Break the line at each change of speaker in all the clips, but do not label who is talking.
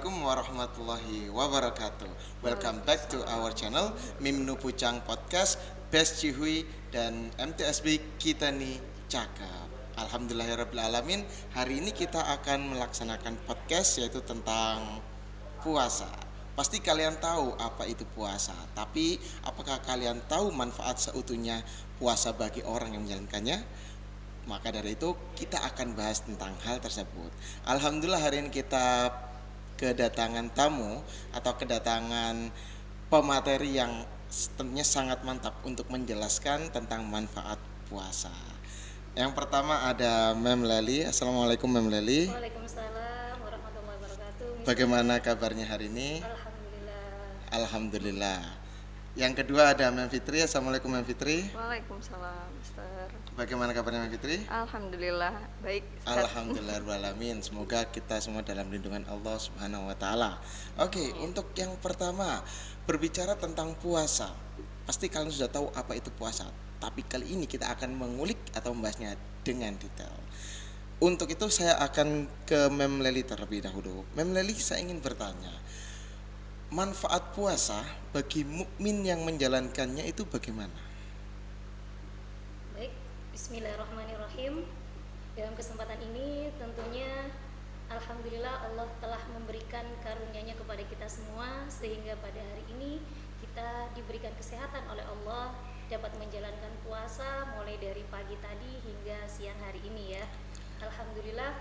Assalamualaikum warahmatullahi wabarakatuh. Welcome back to our channel Mimnu Pucang Podcast Best Cihui dan MTSB kita nih cakep. Alhamdulillahirrabbilalamin. Hari ini kita akan melaksanakan podcast yaitu tentang puasa. Pasti kalian tahu apa itu puasa, tapi apakah kalian tahu manfaat seutuhnya puasa bagi orang yang menjalankannya? Maka dari itu kita akan bahas tentang hal tersebut. Alhamdulillah hari ini kita kedatangan tamu atau kedatangan pemateri yang tentunya sangat mantap untuk menjelaskan tentang manfaat puasa. Yang pertama ada Mem Leli. Assalamualaikum Mem Leli.
Waalaikumsalam warahmatullahi wabarakatuh.
Bagaimana kabarnya hari ini?
Alhamdulillah.
Alhamdulillah. Yang kedua ada Mem Fitri. Assalamualaikum Mem Fitri.
Waalaikumsalam, Mister.
Bagaimana kabarnya Mem Fitri?
Alhamdulillah, baik.
Alhamdulillahirrahmanirrahim. Semoga kita semua dalam lindungan Allah Subhanahu wa taala. Oke, untuk yang pertama, berbicara tentang puasa. Pasti kalian sudah tahu apa itu puasa. Tapi kali ini kita akan mengulik atau membahasnya dengan detail. Untuk itu saya akan ke Mem Leli terlebih dahulu. Mem Leli, saya ingin bertanya, manfaat puasa bagi mukmin yang menjalankannya itu bagaimana?
Baik, bismillahirrahmanirrahim. Dalam kesempatan ini tentunya alhamdulillah Allah telah memberikan karunia-Nya kepada kita semua sehingga pada hari ini kita diberikan kesehatan oleh Allah dapat menjalankan puasa mulai dari pagi tadi hingga siang hari ini ya. Alhamdulillah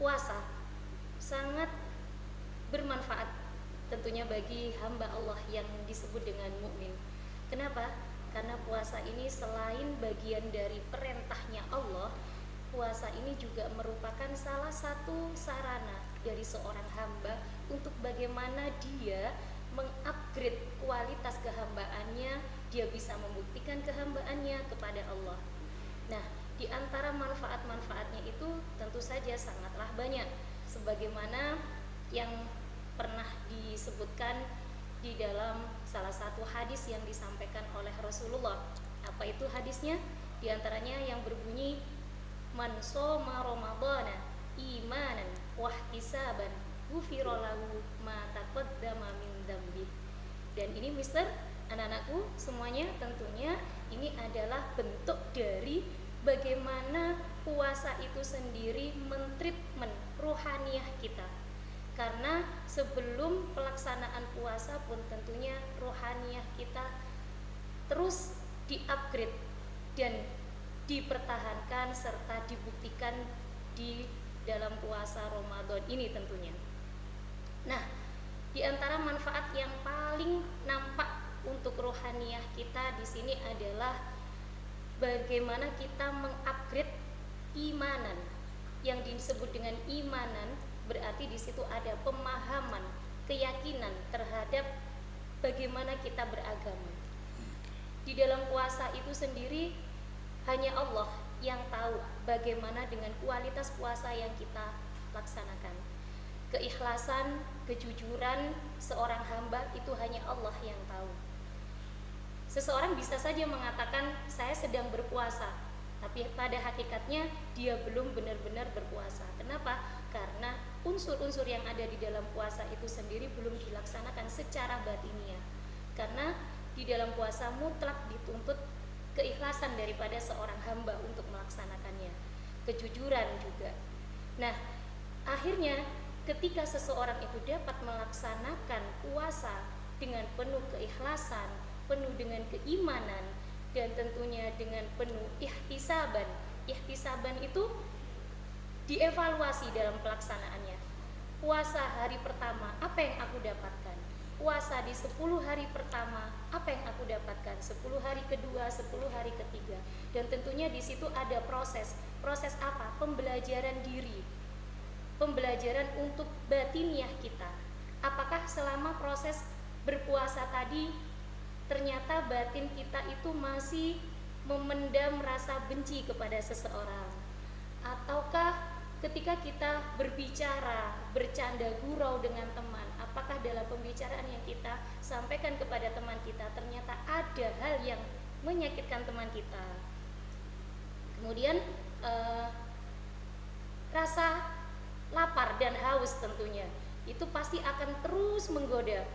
puasa sangat bermanfaat tentunya bagi hamba Allah yang disebut dengan mukmin. Kenapa? Karena puasa ini selain bagian dari perintahnya Allah, puasa ini juga merupakan salah satu sarana dari seorang hamba untuk bagaimana dia mengupgrade kualitas kehambaannya, dia bisa membuktikan kehambaannya kepada Allah. Nah, di antara manfaat-manfaatnya itu tentu saja sangatlah banyak, sebagaimana yang pernah disebutkan di dalam salah satu hadis yang disampaikan oleh Rasulullah. Apa itu hadisnya? Di antaranya yang berbunyi, man shoma ramadhana imanan wahtisaban ghufira lahu ma taqaddama min dzambi. Dan ini Mister, anak-anakku semuanya, tentunya ini adalah bentuk dari bagaimana puasa itu sendiri mentreatment rohaniah kita. Karena sebelum pelaksanaan puasa pun tentunya rohaniah kita terus di-upgrade dan dipertahankan serta dibuktikan di dalam puasa Ramadan ini tentunya. Nah, di antara manfaat yang paling nampak untuk rohaniah kita di sini adalah bagaimana kita mengupgrade imanan. Yang disebut dengan imanan berarti di situ ada pemahaman, keyakinan terhadap bagaimana kita beragama. Di dalam puasa itu sendiri hanya Allah yang tahu bagaimana dengan kualitas puasa yang kita laksanakan. Keikhlasan, kejujuran seorang hamba itu hanya Allah yang tahu. Seseorang bisa saja mengatakan saya sedang berpuasa, tapi pada hakikatnya dia belum benar-benar berpuasa. Kenapa? Karena unsur-unsur yang ada di dalam puasa itu sendiri belum dilaksanakan secara batiniah. Karena di dalam puasa mutlak dituntut keikhlasan daripada seorang hamba untuk melaksanakannya, kejujuran juga. Nah, akhirnya ketika seseorang itu dapat melaksanakan puasa dengan penuh keikhlasan, penuh dengan keimanan, dan tentunya dengan penuh ihtisaban. Ihtisaban itu dievaluasi dalam pelaksanaannya. Puasa hari pertama, apa yang aku dapatkan? Puasa di 10 hari pertama, apa yang aku dapatkan? 10 hari kedua, 10 hari ketiga. Dan tentunya di situ ada proses. Proses apa? Pembelajaran diri. Pembelajaran untuk batiniah kita. Apakah selama proses berpuasa tadi ternyata batin kita itu masih memendam rasa benci kepada seseorang, ataukah ketika kita berbicara, bercanda gurau dengan teman, apakah dalam pembicaraan yang kita sampaikan kepada teman kita ternyata ada hal yang menyakitkan teman kita. Kemudian rasa lapar dan haus tentunya. Itu pasti akan terus menggoda.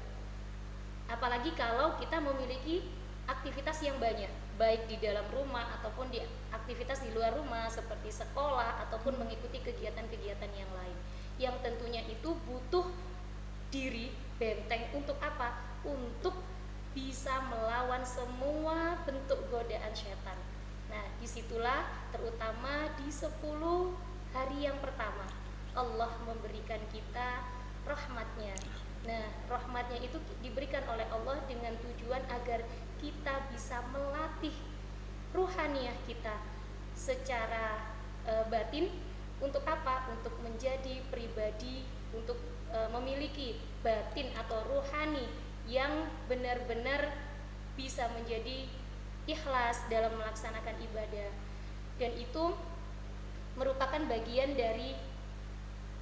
Apalagi kalau kita memiliki aktivitas yang banyak, baik di dalam rumah ataupun di aktivitas di luar rumah seperti sekolah ataupun mengikuti kegiatan-kegiatan yang lain. Yang tentunya itu butuh diri benteng untuk apa? Untuk bisa melawan semua bentuk godaan setan. Nah, disitulah terutama di 10 hari yang pertama Allah memberikan kita rahmatnya. Nah, rahmatnya itu diberikan oleh Allah dengan tujuan agar kita bisa melatih ruhaniyah kita secara batin. Untuk apa? Untuk menjadi pribadi, untuk memiliki batin atau ruhani yang benar-benar bisa menjadi ikhlas dalam melaksanakan ibadah. Dan itu merupakan bagian dari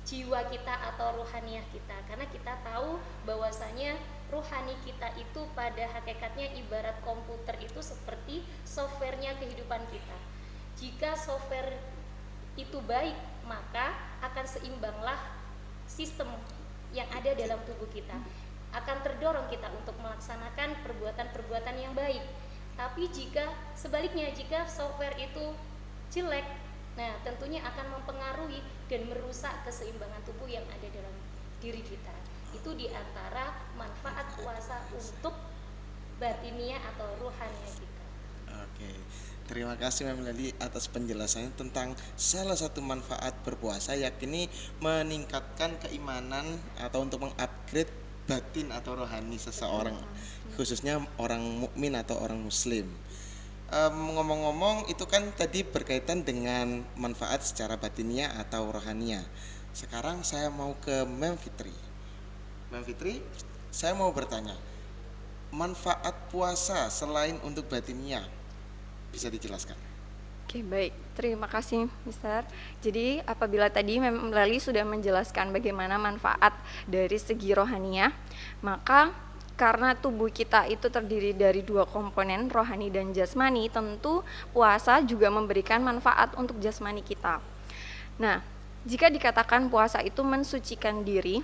jiwa kita atau ruhaniyah kita, karena kita tahu bahwasanya ruhani kita itu pada hakikatnya ibarat komputer itu seperti softwarenya kehidupan kita. Jika software itu baik, maka akan seimbanglah sistem yang ada dalam tubuh kita, akan terdorong kita untuk melaksanakan perbuatan-perbuatan yang baik. Tapi jika sebaliknya, jika software itu jelek, nah tentunya akan mempengaruhi dan merusak keseimbangan tubuh yang ada dalam diri kita. Itu diantara manfaat puasa untuk batiniah atau ruhaniah kita.
Oke, terima kasih Mem Leli atas penjelasannya tentang salah satu manfaat berpuasa, yakni meningkatkan keimanan atau untuk mengupgrade batin atau rohani seseorang, khususnya orang mukmin atau orang muslim. Ngomong-ngomong itu kan tadi berkaitan dengan manfaat secara batiniah atau rohaniah. Sekarang saya mau ke Mem Fitri. Mem Fitri, saya mau bertanya, manfaat puasa selain untuk batiniah bisa dijelaskan?
Oke, baik. Terima kasih, Mister. Jadi, apabila tadi Mem Leli sudah menjelaskan bagaimana manfaat dari segi rohaniah, maka karena tubuh kita itu terdiri dari 2 komponen, rohani dan jasmani, tentu puasa juga memberikan manfaat untuk jasmani kita. Nah, jika dikatakan puasa itu mensucikan diri,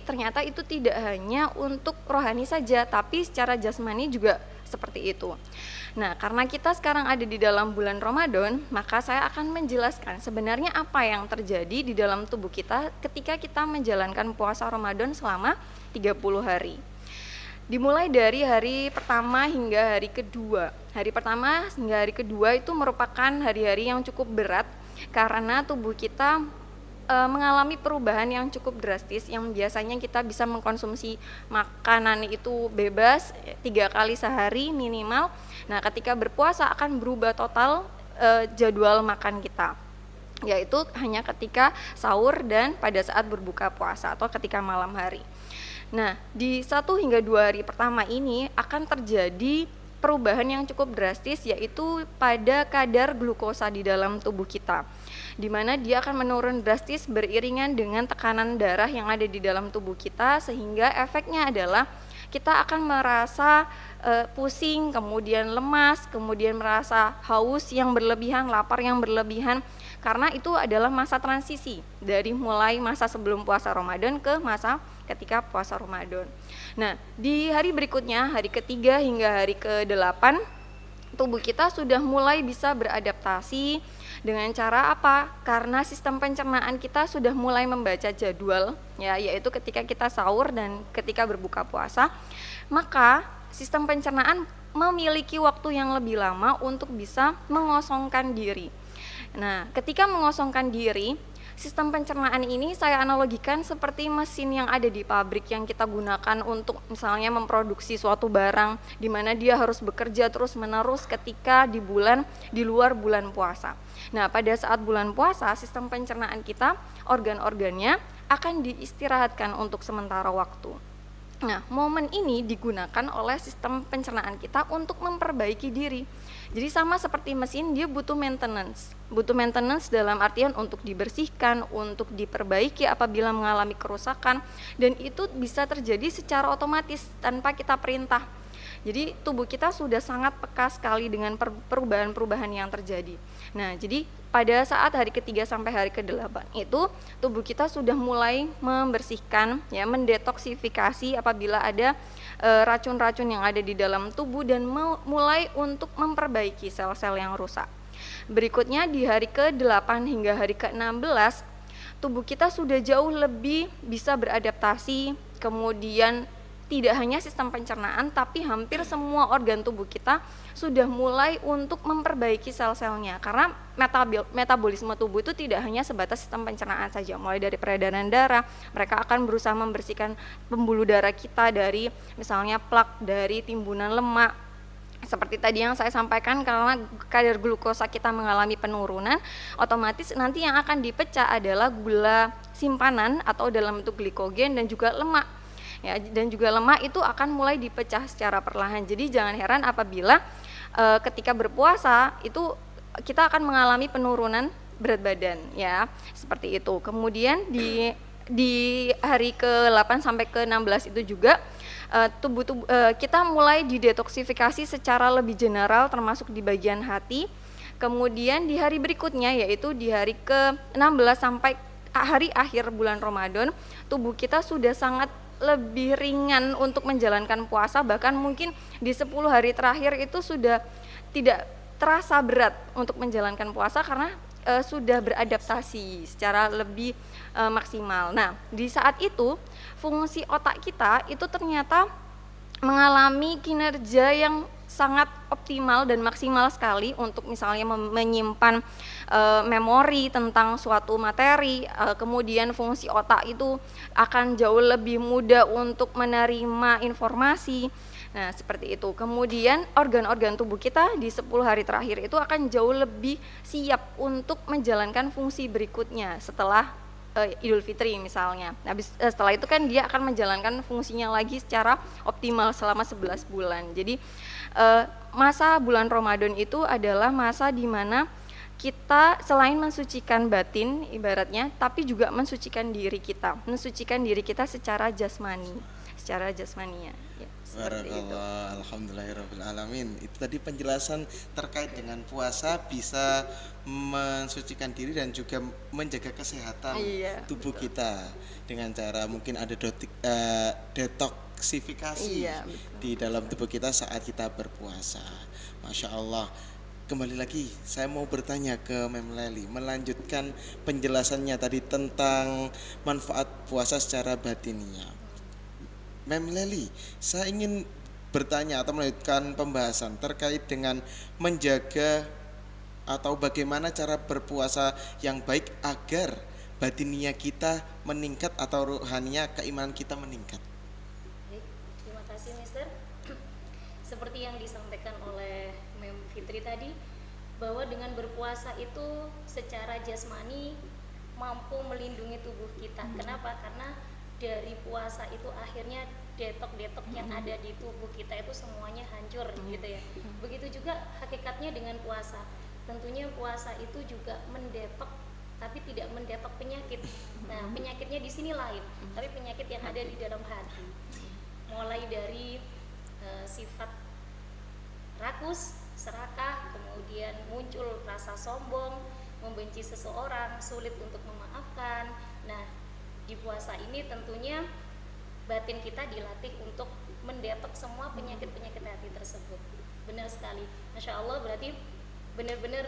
ternyata itu tidak hanya untuk rohani saja, tapi secara jasmani juga seperti itu. Nah, karena kita sekarang ada di dalam bulan Ramadan, maka saya akan menjelaskan sebenarnya apa yang terjadi di dalam tubuh kita ketika kita menjalankan puasa Ramadan selama 30 hari. Dimulai dari hari pertama hingga hari kedua. Hari pertama hingga hari kedua itu merupakan hari-hari yang cukup berat karena tubuh kita mengalami perubahan yang cukup drastis, yang biasanya kita bisa mengkonsumsi makanan itu bebas 3 kali sehari minimal. Nah, ketika berpuasa akan berubah total jadwal makan kita, yaitu hanya ketika sahur dan pada saat berbuka puasa atau ketika malam hari. Nah, di 1 hingga 2 hari pertama ini akan terjadi perubahan yang cukup drastis, yaitu pada kadar glukosa di dalam tubuh kita, di mana dia akan menurun drastis beriringan dengan tekanan darah yang ada di dalam tubuh kita, sehingga efeknya adalah kita akan merasa pusing, kemudian lemas, kemudian merasa haus yang berlebihan, lapar yang berlebihan, karena itu adalah masa transisi dari mulai masa sebelum puasa Ramadan ke masa ketika puasa Ramadan. Nah, di hari berikutnya, hari ketiga hingga hari ke-8, tubuh kita sudah mulai bisa beradaptasi dengan cara apa? Karena sistem pencernaan kita sudah mulai membaca jadwal, yaitu ketika kita sahur dan ketika berbuka puasa, maka sistem pencernaan memiliki waktu yang lebih lama untuk bisa mengosongkan diri. Nah, ketika mengosongkan diri, sistem pencernaan ini saya analogikan seperti mesin yang ada di pabrik yang kita gunakan untuk misalnya memproduksi suatu barang, di mana dia harus bekerja terus-menerus ketika di luar bulan puasa. Nah, pada saat bulan puasa, sistem pencernaan kita, organ-organnya akan diistirahatkan untuk sementara waktu. Nah, momen ini digunakan oleh sistem pencernaan kita untuk memperbaiki diri. Jadi sama seperti mesin, dia butuh maintenance. Butuh maintenance dalam artian untuk dibersihkan, untuk diperbaiki apabila mengalami kerusakan, dan itu bisa terjadi secara otomatis tanpa kita perintah. Jadi tubuh kita sudah sangat peka sekali dengan perubahan-perubahan yang terjadi. Nah, jadi pada saat hari ketiga sampai hari ke-8 itu tubuh kita sudah mulai membersihkan, ya, mendetoksifikasi apabila ada racun-racun yang ada di dalam tubuh dan mulai untuk memperbaiki sel-sel yang rusak. Berikutnya di hari ke-8 hingga hari ke-16 tubuh kita sudah jauh lebih bisa beradaptasi, kemudian tidak hanya sistem pencernaan tapi hampir semua organ tubuh kita sudah mulai untuk memperbaiki sel-selnya, karena metabolisme tubuh itu tidak hanya sebatas sistem pencernaan saja, mulai dari peredaran darah, mereka akan berusaha membersihkan pembuluh darah kita dari misalnya plak, dari timbunan lemak. Seperti tadi yang saya sampaikan, karena kadar glukosa kita mengalami penurunan, otomatis nanti yang akan dipecah adalah gula simpanan atau dalam bentuk glikogen dan juga lemak. Ya, dan juga lemak itu akan mulai dipecah secara perlahan. Jadi jangan heran apabila ketika berpuasa itu kita akan mengalami penurunan berat badan, ya, seperti itu. Kemudian di hari ke-8 sampai ke-16 itu juga tubuh kita mulai didetoksifikasi secara lebih general termasuk di bagian hati. Kemudian di hari berikutnya yaitu di hari ke-16 sampai hari akhir bulan Ramadan, tubuh kita sudah sangat lebih ringan untuk menjalankan puasa, bahkan mungkin di 10 hari terakhir itu sudah tidak terasa berat untuk menjalankan puasa karena sudah beradaptasi secara lebih maksimal. Nah, di saat itu fungsi otak kita itu ternyata mengalami kinerja yang sangat optimal dan maksimal sekali untuk misalnya menyimpan memori tentang suatu materi, kemudian fungsi otak itu akan jauh lebih mudah untuk menerima informasi. Nah, seperti itu. Kemudian organ-organ tubuh kita di 10 hari terakhir itu akan jauh lebih siap untuk menjalankan fungsi berikutnya setelah Idul Fitri misalnya. Habis setelah itu kan dia akan menjalankan fungsinya lagi secara optimal selama 11 bulan. Jadi masa bulan Ramadan itu adalah masa di mana kita selain mensucikan batin ibaratnya, tapi juga mensucikan diri kita secara jasmani, ya,
Barakallah, alhamdulillahirabbil alamin. Itu tadi penjelasan terkait dengan puasa bisa mensucikan diri dan juga menjaga kesehatan tubuh kita dengan cara mungkin ada detoksifikasi di dalam tubuh kita saat kita berpuasa. Masya Allah. Kembali lagi, saya mau bertanya ke Mem Leli, melanjutkan penjelasannya tadi tentang manfaat puasa secara batiniah. Mem Leli, saya ingin bertanya atau melanjutkan pembahasan terkait dengan menjaga atau bagaimana cara berpuasa yang baik agar batiniah kita meningkat atau rohaniah keimanan kita meningkat.
Baik, terima kasih Mister. Seperti yang disampaikan oleh Mem Fitri tadi, bahwa dengan berpuasa itu secara jasmani mampu melindungi tubuh kita. Kenapa? Karena dari puasa itu akhirnya detok-detok yang ada di tubuh kita itu semuanya hancur gitu ya. Begitu juga hakikatnya dengan puasa. Tentunya puasa itu juga mendetok tapi tidak mendetok penyakit. Nah, penyakitnya di sini lain, tapi penyakit yang ada di dalam hati. Mulai dari sifat rakus, serakah, kemudian muncul rasa sombong, membenci seseorang, sulit untuk memaafkan. Nah, di puasa ini tentunya batin kita dilatih untuk mendetok semua penyakit-penyakit hati tersebut. Benar sekali, Masya Allah, berarti benar-benar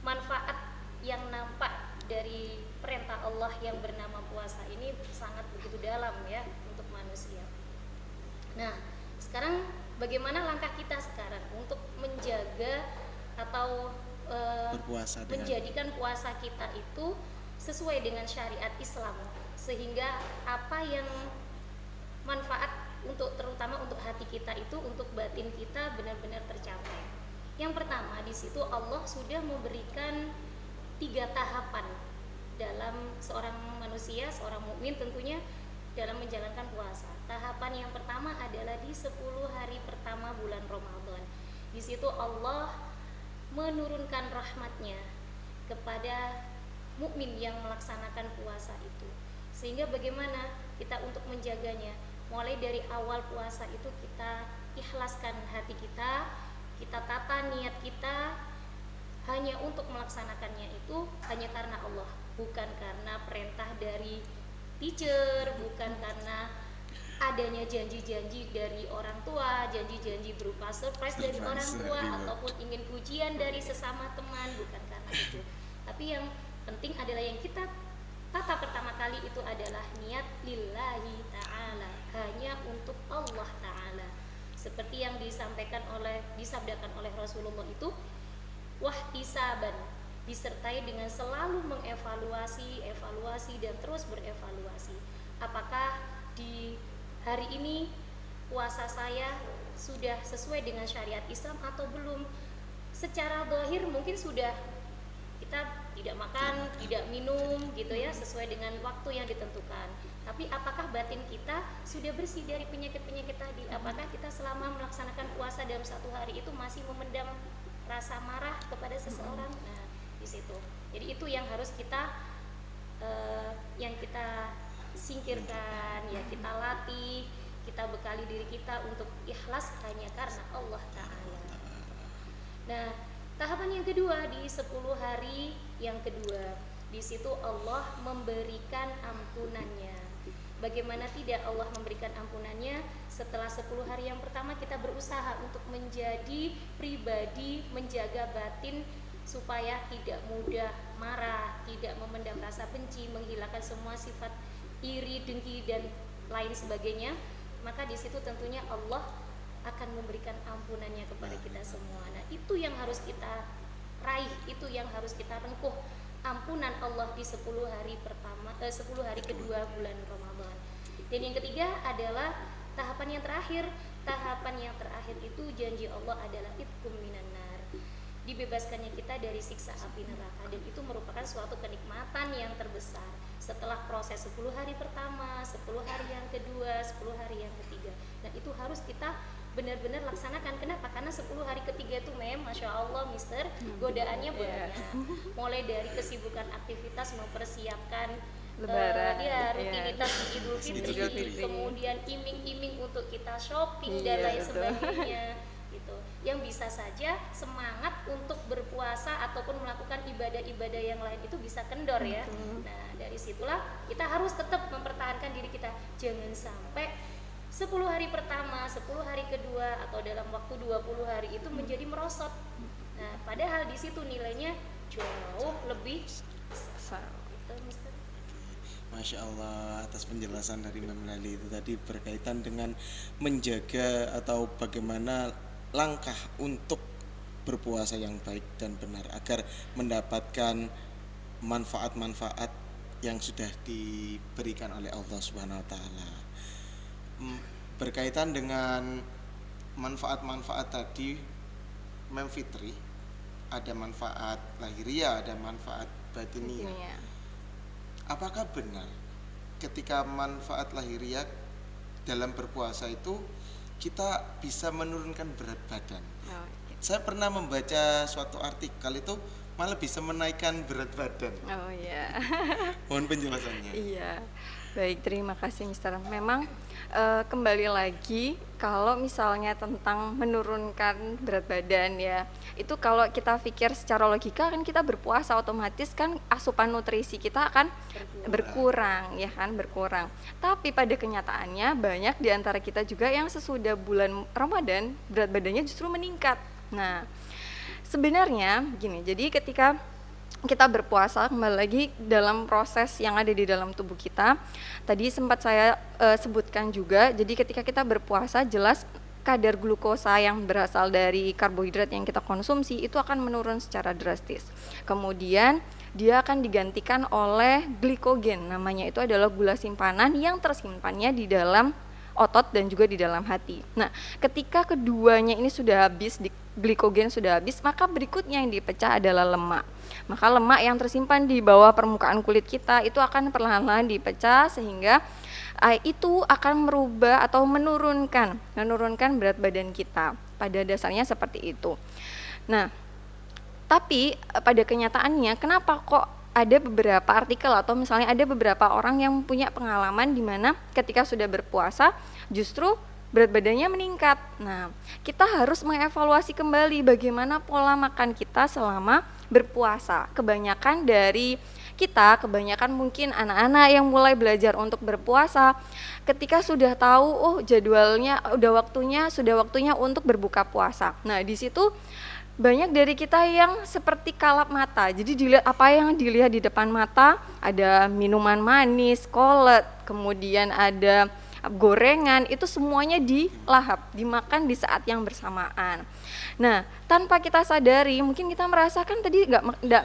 manfaat yang nampak dari perintah Allah yang bernama puasa ini sangat begitu dalam ya untuk manusia. Nah, sekarang bagaimana langkah kita sekarang untuk menjaga atau menjadikan puasa kita itu sesuai dengan syariat Islam, sehingga apa yang manfaat untuk terutama untuk hati kita itu, untuk batin kita benar-benar tercapai. Yang pertama, di situ Allah sudah memberikan 3 tahapan dalam seorang manusia, seorang mukmin tentunya dalam menjalankan puasa. Tahapan yang pertama adalah di 10 hari pertama bulan Ramadan. Di situ Allah menurunkan rahmatnya kepada mukmin yang melaksanakan puasa itu. Sehingga bagaimana kita untuk menjaganya? mulai dari awal puasa itu kita ikhlaskan hati kita, kita tata niat kita hanya untuk melaksanakannya itu hanya karena Allah, bukan karena perintah dari teacher, bukan karena adanya janji-janji dari orang tua, janji-janji berupa surprise dari orang tua, ataupun ingin pujian dari sesama teman, bukan karena itu. Tapi yang penting adalah yang kita tata pertama kali itu adalah niat lillahi ta'ala, hanya untuk Allah ta'ala. Seperti yang disabdakan oleh Rasulullah itu, wahtisaban, disertai dengan selalu mengevaluasi, evaluasi dan terus berevaluasi. Apakah di hari ini puasa saya sudah sesuai dengan syariat Islam atau belum? Secara zahir mungkin sudah, kita tidak makan, tidak minum gitu ya, sesuai dengan waktu yang ditentukan. Tapi apakah batin kita sudah bersih dari penyakit-penyakit tadi? Apakah kita selama melaksanakan puasa dalam satu hari itu masih memendam rasa marah kepada seseorang? Nah, di situ. Jadi itu yang harus kita singkirkan, ya kita latih, kita bekali diri kita untuk ikhlas hanya karena Allah Ta'ala. Nah, tahapan yang kedua di 10 hari yang kedua, di situ Allah memberikan ampunannya. Bagaimana tidak Allah memberikan ampunannya? Setelah 10 hari yang pertama kita berusaha untuk menjadi pribadi, menjaga batin supaya tidak mudah marah, tidak memendam rasa benci, menghilangkan semua sifat iri, dengki dan lain sebagainya. Maka di situ tentunya Allah akan memberikan ampunannya kepada kita semua. Nah, itu yang harus kita raih, itu yang harus kita rengkuh, ampunan Allah di 10 hari kedua bulan Ramadan. Dan yang ketiga adalah tahapan yang terakhir. Tahapan yang terakhir itu janji Allah adalah itqum minan nar, dibebaskannya kita dari siksa api neraka, dan itu merupakan suatu kenikmatan yang terbesar setelah proses 10 hari pertama, 10 hari yang kedua, 10 hari yang ketiga. Nah, itu harus kita benar-benar laksanakan. Kenapa? Karena 10 hari ketiga itu Masya Allah mister, godaannya banyak. Mulai dari kesibukan aktivitas mempersiapkan
Lebaran,
rutinitas di Idul Fitri, kemudian iming-iming untuk kita shopping dan lain sebagainya gitu. Yang bisa saja semangat untuk berpuasa ataupun melakukan ibadah-ibadah yang lain itu bisa kendor ya. Nah, dari situlah kita harus tetap mempertahankan diri kita. Jangan sampai 10 hari pertama, 10 hari kedua, atau dalam waktu 20 hari itu menjadi merosot. Nah, padahal di situ nilainya jauh lebih besar. Gitu, Mister.
Masya Allah, atas penjelasan dari Mbak Melali itu tadi berkaitan dengan menjaga atau bagaimana langkah untuk berpuasa yang baik dan benar agar mendapatkan manfaat-manfaat yang sudah diberikan oleh Allah Subhanahu wa taala. Berkaitan dengan manfaat-manfaat tadi, Mem Fitri, ada manfaat lahiriah, ada manfaat batiniah. Apakah benar ketika manfaat lahiriah dalam berpuasa itu kita bisa menurunkan berat badan? Saya pernah membaca suatu artikel itu malah bisa menaikkan berat badan.
Oh iya.
Mohon penjelasannya.
Iya. Baik, terima kasih Mister. Memang kembali lagi kalau misalnya tentang menurunkan berat badan ya, itu kalau kita pikir secara logika kan kita berpuasa otomatis kan asupan nutrisi kita akan berkurang ya kan, berkurang. Tapi pada kenyataannya banyak di antara kita juga yang sesudah bulan Ramadan berat badannya justru meningkat. Nah, sebenarnya gini, jadi ketika kita berpuasa, kembali lagi dalam proses yang ada di dalam tubuh kita. Tadi sempat saya sebutkan juga, jadi ketika kita berpuasa jelas kadar glukosa yang berasal dari karbohidrat yang kita konsumsi itu akan menurun secara drastis. Kemudian dia akan digantikan oleh glikogen, namanya itu adalah gula simpanan yang tersimpannya di dalam otot dan juga di dalam hati. Nah, ketika keduanya ini sudah habis, glikogen sudah habis, maka berikutnya yang dipecah adalah lemak. Maka lemak yang tersimpan di bawah permukaan kulit kita itu akan perlahan-lahan dipecah sehingga itu akan merubah atau menurunkan berat badan kita. Pada dasarnya seperti itu. Nah, tapi pada kenyataannya kenapa kok ada beberapa artikel atau misalnya ada beberapa orang yang punya pengalaman di mana ketika sudah berpuasa justru berat badannya meningkat. Nah, kita harus mengevaluasi kembali bagaimana pola makan kita selama berpuasa. Kebanyakan mungkin anak-anak yang mulai belajar untuk berpuasa, ketika sudah tahu jadwalnya sudah waktunya untuk berbuka puasa. Nah, di situ banyak dari kita yang seperti kalap mata. Jadi dilihat apa yang dilihat di depan mata, ada minuman manis, kolak, kemudian ada gorengan, itu semuanya dilahap, dimakan di saat yang bersamaan. Nah, tanpa kita sadari, mungkin kita merasakan tadi nggak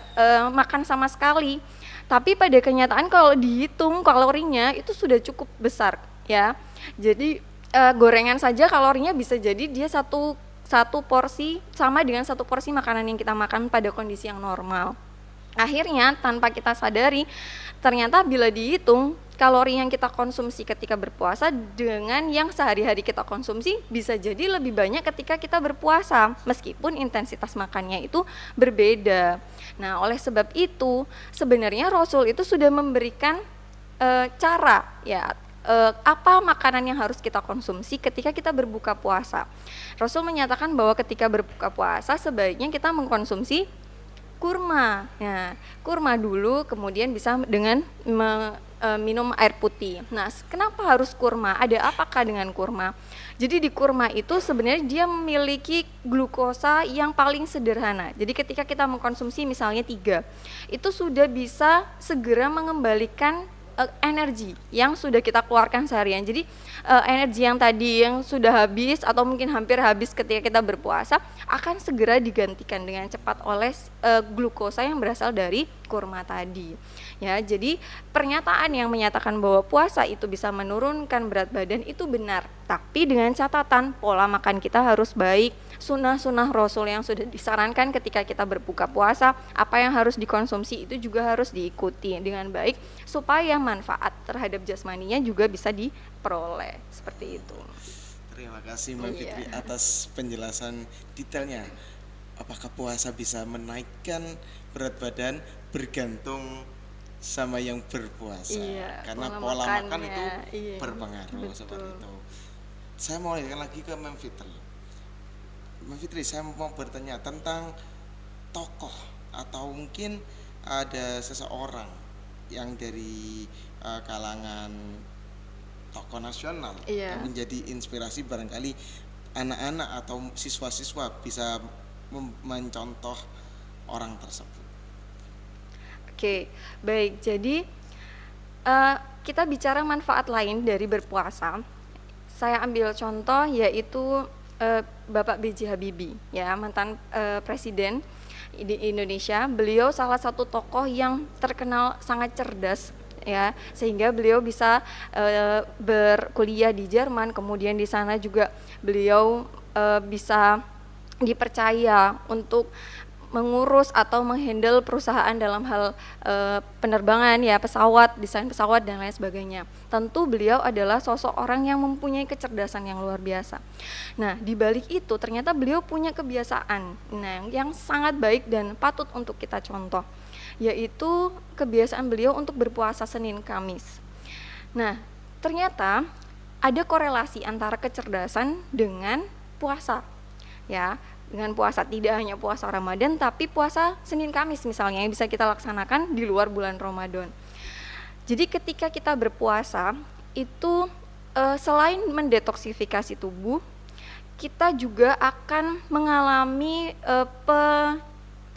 makan sama sekali. Tapi pada kenyataan kalau dihitung kalorinya itu sudah cukup besar ya. Jadi gorengan saja kalorinya bisa jadi dia satu porsi sama dengan satu porsi makanan yang kita makan pada kondisi yang normal. Akhirnya tanpa kita sadari, ternyata bila dihitung kalori yang kita konsumsi ketika berpuasa dengan yang sehari-hari kita konsumsi bisa jadi lebih banyak ketika kita berpuasa, meskipun intensitas makannya itu berbeda. Nah, oleh sebab itu sebenarnya Rasul itu sudah memberikan cara ya, apa makanan yang harus kita konsumsi ketika kita berbuka puasa. Rasul menyatakan bahwa ketika berbuka puasa sebaiknya kita mengkonsumsi kurma. Nah, kurma dulu, kemudian bisa dengan minum air putih. Nah, kenapa harus kurma? Ada apakah dengan kurma? Jadi di kurma itu sebenarnya dia memiliki glukosa yang paling sederhana. Jadi ketika kita mengkonsumsi misalnya 3, itu sudah bisa segera mengembalikan energi yang sudah kita keluarkan seharian. Jadi energi yang tadi yang sudah habis atau mungkin hampir habis ketika kita berpuasa akan segera digantikan dengan cepat oleh glukosa yang berasal dari kurma tadi. Ya, jadi pernyataan yang menyatakan bahwa puasa itu bisa menurunkan berat badan itu benar, tapi dengan catatan pola makan kita harus baik. Sunnah-sunnah Rasul yang sudah disarankan ketika kita berbuka puasa, apa yang harus dikonsumsi itu juga harus diikuti dengan baik supaya manfaat terhadap jasmaninya juga bisa diperoleh. Seperti itu.
Terima kasih Mbak Fitri atas penjelasan detailnya. Apakah puasa bisa menaikkan berat badan? Bergantung sama yang berpuasa. Karena pola makan itu berpengaruh. Seperti itu. Saya mau lanjutkan lagi ke Mbak Fitri. Mbak Fitri, saya mau bertanya tentang tokoh atau mungkin ada seseorang yang dari kalangan tokoh nasional yang menjadi inspirasi, barangkali anak-anak atau siswa-siswa bisa mencontoh orang tersebut.
Oke, baik. Jadi kita bicara manfaat lain dari berpuasa. Saya ambil contoh yaitu Bapak B.J. Habibie, ya, mantan presiden di Indonesia. Beliau salah satu tokoh yang terkenal sangat cerdas, ya, sehingga beliau bisa berkuliah di Jerman. Kemudian di sana juga beliau bisa dipercaya untuk mengurus atau menghandle perusahaan dalam hal penerbangan, ya, pesawat, desain pesawat dan lain sebagainya. Tentu beliau adalah sosok orang yang mempunyai kecerdasan yang luar biasa. Nah, di balik itu ternyata beliau punya kebiasaan yang sangat baik dan patut untuk kita contoh, yaitu kebiasaan beliau untuk berpuasa Senin Kamis. Nah, ternyata ada korelasi antara kecerdasan dengan puasa, ya. Dengan puasa, tidak hanya puasa Ramadan tapi puasa Senin Kamis misalnya yang bisa kita laksanakan di luar bulan Ramadan. Jadi ketika kita berpuasa itu selain mendetoksifikasi tubuh, kita juga akan mengalami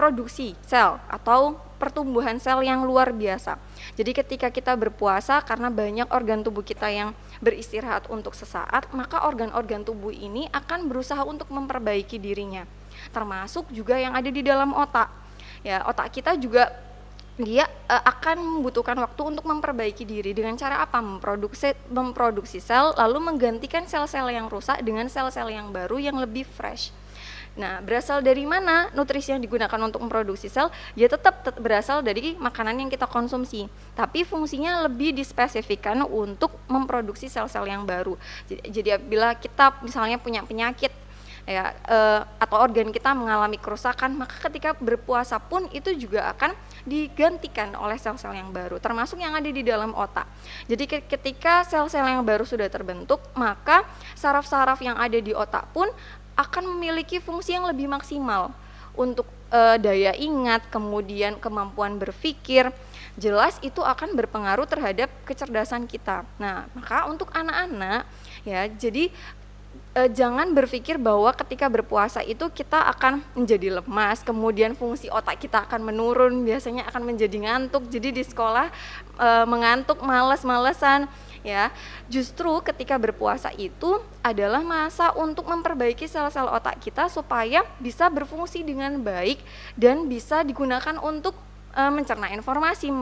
produksi sel atau pertumbuhan sel yang luar biasa. Jadi ketika kita berpuasa, karena banyak organ tubuh kita yang beristirahat untuk sesaat, maka organ-organ tubuh ini akan berusaha untuk memperbaiki dirinya, termasuk juga yang ada di dalam otak. Ya, otak kita juga dia akan membutuhkan waktu untuk memperbaiki diri. Dengan cara apa? Memproduksi sel, lalu menggantikan sel-sel yang rusak dengan sel-sel yang baru yang lebih fresh. Nah, berasal dari mana nutrisi yang digunakan untuk memproduksi sel? Ya tetap berasal dari makanan yang kita konsumsi, tapi fungsinya lebih dispesifikkan untuk memproduksi sel-sel yang baru. Jadi apabila kita misalnya punya penyakit, ya, atau organ kita mengalami kerusakan, maka ketika berpuasa pun itu juga akan digantikan oleh sel-sel yang baru, termasuk yang ada di dalam otak. Jadi ketika sel-sel yang baru sudah terbentuk, maka saraf-saraf yang ada di otak pun akan memiliki fungsi yang lebih maksimal untuk daya ingat, kemudian kemampuan berpikir. Jelas itu akan berpengaruh terhadap kecerdasan kita. Nah, maka untuk anak-anak ya, jadi jangan berpikir bahwa ketika berpuasa itu kita akan menjadi lemas, kemudian fungsi otak kita akan menurun, biasanya akan menjadi ngantuk. Jadi di sekolah mengantuk, malas-malesan ya. Justru ketika berpuasa itu adalah masa untuk memperbaiki sel-sel otak kita supaya bisa berfungsi dengan baik dan bisa digunakan untuk mencerna informasi,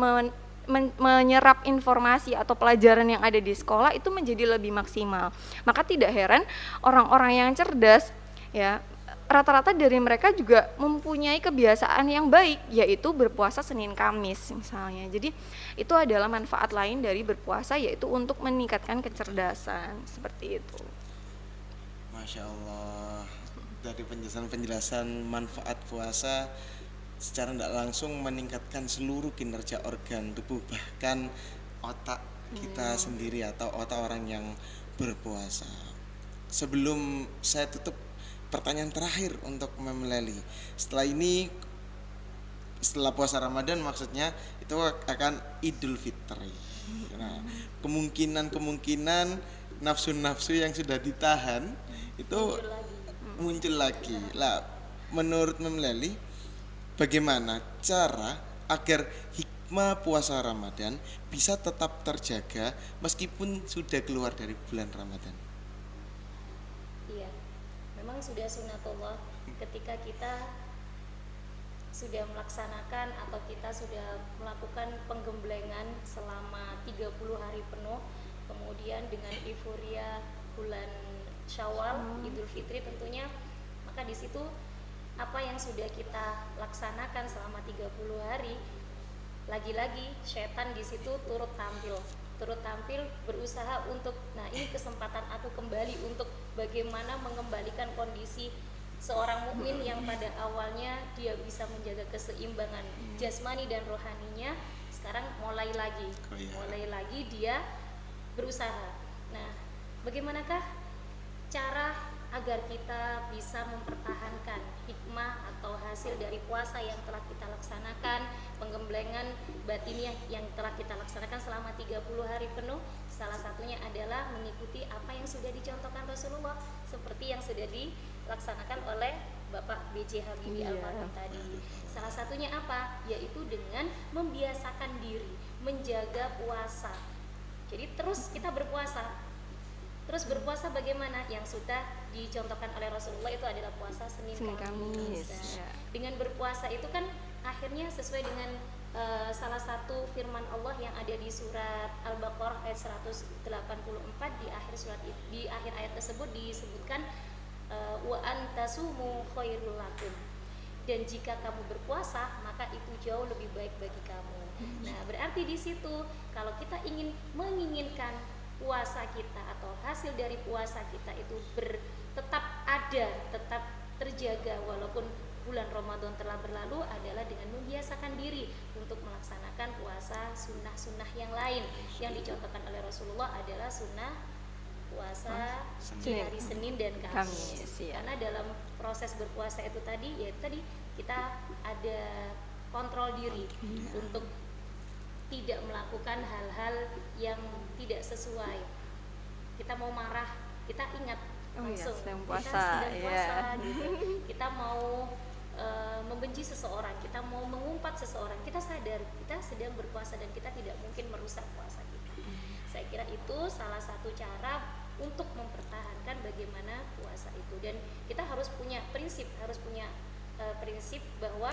menyerap informasi atau pelajaran yang ada di sekolah itu menjadi lebih maksimal. Maka tidak heran orang-orang yang cerdas ya, rata-rata dari mereka juga mempunyai kebiasaan yang baik, yaitu berpuasa Senin Kamis misalnya. Jadi itu adalah manfaat lain dari berpuasa, yaitu untuk meningkatkan kecerdasan, seperti itu.
Masya Allah, dari penjelasan manfaat puasa secara tidak langsung meningkatkan seluruh kinerja organ tubuh, bahkan otak kita sendiri atau otak orang yang berpuasa. Sebelum saya tutup, pertanyaan terakhir untuk Mem Lely. Setelah puasa Ramadan maksudnya itu akan Idul Fitri. Nah, kemungkinan nafsu-nafsu yang sudah ditahan itu muncul lagi. Lah, menurut Mem Lely, bagaimana cara agar hikmah puasa Ramadan bisa tetap terjaga meskipun sudah keluar dari bulan Ramadan?
Iya, memang sudah sunatullah ketika kita sudah melaksanakan atau kita sudah melakukan penggemblengan selama 30 hari penuh, kemudian dengan euforia bulan Syawal, Idul Fitri tentunya, maka di situ apa yang sudah kita laksanakan selama 30 hari, lagi-lagi setan di situ turut tampil berusaha untuk, nah ini kesempatan aku kembali untuk bagaimana mengembalikan kondisi seorang mukmin yang pada awalnya dia bisa menjaga keseimbangan jasmani dan rohaninya, sekarang mulai lagi dia berusaha. Nah, bagaimanakah cara agar kita bisa mempertahankan hikmah atau hasil dari puasa yang telah kita laksanakan, penggemblengan batiniah yang telah kita laksanakan selama 30 hari penuh? Salah satunya adalah mengikuti apa yang sudah dicontohkan Rasulullah, seperti yang sudah dilaksanakan oleh Bapak B.J. Habibie almarhum tadi. Salah satunya apa? Yaitu dengan membiasakan diri menjaga puasa. Jadi terus kita berpuasa. Terus berpuasa bagaimana? Yang sudah dicontohkan oleh Rasulullah itu adalah puasa Senin Kamis.
Ya.
Dengan berpuasa itu kan akhirnya sesuai dengan salah satu firman Allah yang ada di surat Al-Baqarah ayat 184, di akhir ayat tersebut disebutkan wa antasumu khairul lakum. Dan jika kamu berpuasa, maka itu jauh lebih baik bagi kamu. Nah, berarti di situ kalau kita menginginkan puasa kita atau hasil dari puasa kita itu tetap terjaga walaupun bulan Ramadan telah berlalu, adalah dengan membiasakan diri untuk melaksanakan puasa sunnah-sunnah yang lain yang dicontohkan oleh Rasulullah adalah sunnah puasa di hari Senin dan Kamis.
Ya.
Karena dalam proses berpuasa itu tadi kita ada kontrol diri untuk tidak melakukan hal-hal yang tidak sesuai. Kita mau marah, kita ingat langsung
sedang
kita
puasa,
sedang puasa gitu. Kita mau membenci seseorang, kita mau mengumpat seseorang, kita sadar kita sedang berpuasa dan kita tidak mungkin merusak puasa kita. Saya kira itu salah satu cara untuk mempertahankan bagaimana puasa itu, dan kita harus punya prinsip bahwa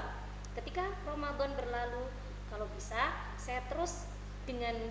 ketika Ramadan berlalu, kalau bisa saya terus dengan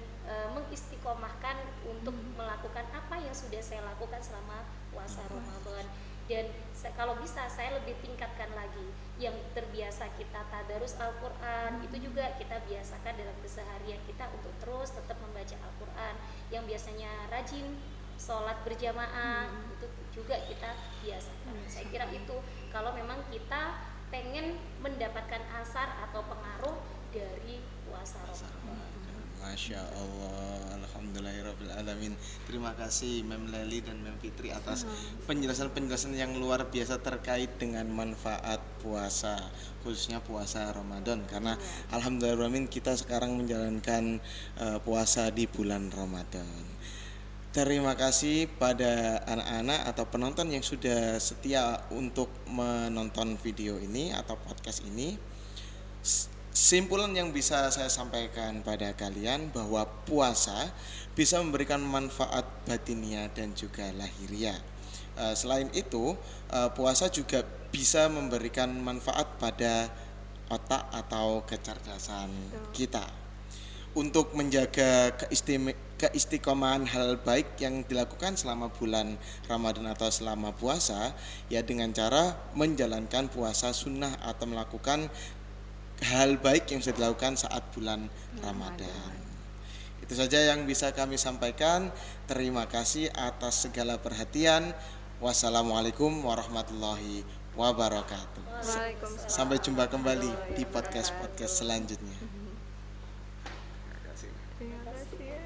mengistiqomahkan untuk melakukan apa yang sudah saya lakukan selama puasa Ramadan. Dan kalau bisa saya lebih tingkatkan lagi, yang terbiasa kita tadarus Al-Quran itu juga kita biasakan dalam keseharian kita untuk terus tetap membaca Al-Quran. Yang biasanya rajin sholat berjamaah itu juga kita biasakan. Saya kira itu kalau memang kita pengen mendapatkan asar atau pengaruh dari puasa Ramadan.
Masya Allah, alhamdulillahirrabbilalamin. Terima kasih Mem Leli dan Mem Fitri atas penjelasan-penjelasan yang luar biasa terkait dengan manfaat puasa, khususnya puasa Ramadan. Karena alhamdulillahirrahmanirrahim kita sekarang menjalankan puasa di bulan Ramadan. Terima kasih pada anak-anak atau penonton yang sudah setia untuk menonton video ini atau podcast ini. Simpulan yang bisa saya sampaikan pada kalian bahwa puasa bisa memberikan manfaat batiniah dan juga lahiriah. Selain itu, puasa juga bisa memberikan manfaat pada otak atau kecerdasan kita untuk menjaga keistiqomahan hal baik yang dilakukan selama bulan Ramadan atau selama puasa, ya dengan cara menjalankan puasa sunnah atau melakukan hal baik yang sudah dilakukan saat bulan Ramadan. Itu saja yang bisa kami sampaikan. Terima kasih atas segala perhatian. Wassalamualaikum warahmatullahi wabarakatuh.
Waalaikumsalam.
Sampai jumpa kembali di podcast-podcast selanjutnya.
Terima kasih ya.